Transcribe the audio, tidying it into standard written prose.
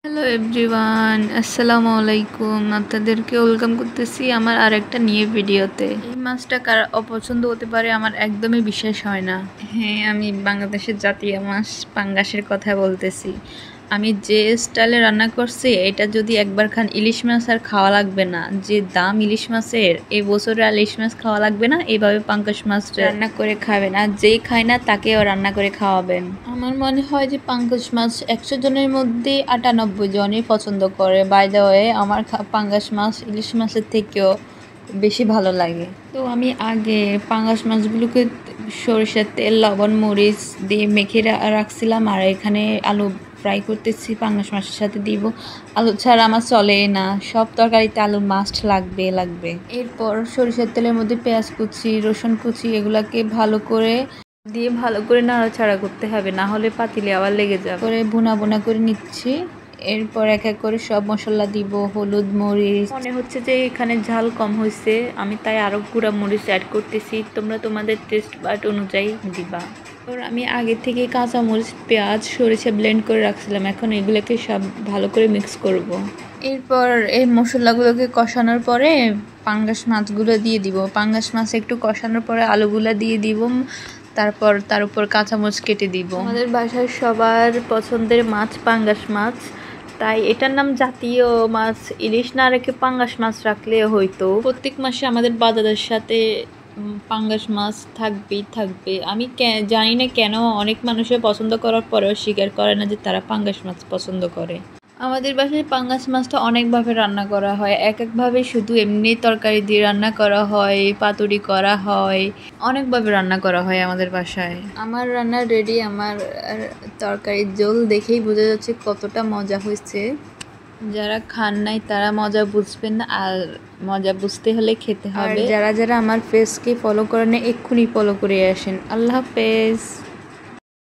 Hello everyone, আসসালামু আলাইকুম। আপনাদেরকে ওয়েলকাম করতেছি আমার আরেকটা নিয়ে ভিডিওতে। এই মাছটা কার অপছন্দ হতে পারে আমার একদমই বিশ্বাস হয় না। হ্যাঁ, আমি বাংলাদেশের জাতীয় মাছ পাঙ্গাসের কথা বলতেছি। আমি যে স্টাইলে রান্না করছি এটা যদি একবার খান ইলিশ মাছ আর খাওয়া লাগবে না। যে দাম ইলিশ মাছের, এই বছরে আর ইলিশ মাছ খাওয়া লাগবে না। এইভাবে পাঙ্গাস মাছ রান্না করে খাবেন, আর যেই খায় না তাকেও রান্না করে খাওয়াবেন। আমার মনে হয় যে পাঙ্গাস মাছ 100 জনের মধ্যে 98 জনই পছন্দ করে। বাই দ্য ওয়ে, আমার পাঙ্গাস মাছ ইলিশ মাছের থেকেও বেশি ভালো লাগে। তো আমি আগে পাঙ্গাস মাছগুলোকে সরিষার তেল, লবণ, মরিচ দিয়ে মেখে রাখছিলাম, আর এখানে আলু ফ্রাই করতেছি। পাঙ্গাস মাছের সাথে দিব। আলু ছাড়া আমার চলে না, সব তরকারিতে আলু মাস্ট লাগবে। এরপর সরিষার তেলের মধ্যে পেঁয়াজ কুচি, রসুন কুচি এগুলাকে ভালো করে নাড়াচাড়া করতে হবে, না হলে পাতিলে আবার লেগে যাবে। করে ভুনা করে নিচ্ছি। এরপর এক এক করে সব মশলা দিব, হলুদ, মরিচ। মনে হচ্ছে যে এখানে ঝাল কম হয়েছে, আমি তাই আরো গুঁড়া মরিচ অ্যাড করতেছি। তোমরা তোমাদের টেস্ট বাট অনুযায়ী দিবা। আমি আগে থেকে কাঁচা মরিচ, পেঁয়াজ, সরিষা ব্লেন্ড করে রাখছিলাম। এখন এগুলোকে সব ভালো করে মিক্স করব। এরপর এই মশলাগুলোকে কষানোর পরে পাঙ্গাস মাছগুলো দিয়ে দিব। পাঙ্গাস মাছ একটু কষানোর পরে আলুগুলো দিয়ে দিব। তারপর তার উপর কাঁচামরিচ কেটে দিব। আমাদের বাসায় সবার পছন্দের মাছ পাঙ্গাস মাছ, তাই এটার নাম জাতীয় মাছ। ইলিশ না রেখে পাঙ্গাস মাছ রাখলে হয়তো। প্রত্যেক মাসে আমাদের বাজারের সাথে পাঙ্গাস মাছ থাকবে। আমি জানি না কেন অনেক মানুষের পছন্দ করার পরেও স্বীকার করে না যে তারা পাঙ্গাস মাছ পছন্দ করে। আমাদের বাসায় পাঙ্গাস মাছটা অনেকভাবে রান্না করা হয়। একভাবে শুধু এমনি তরকারি দিয়ে রান্না করা হয়, পাতুরি করা হয়, অনেকভাবে রান্না করা হয় আমাদের বাসায়। আমার রান্না রেডি। আমার তরকারির ঝোল দেখেই বোঝা যাচ্ছে কতটা মজা হয়েছে। যারা খান নাই তারা মজা বুঝবেন না, আর মজা বুঝতে হলে খেতে হবে। যারা আমার পেজকে ফলো করেন এক্ষুনি ফলো করে আসেন। আল্লাহ হাফেজ।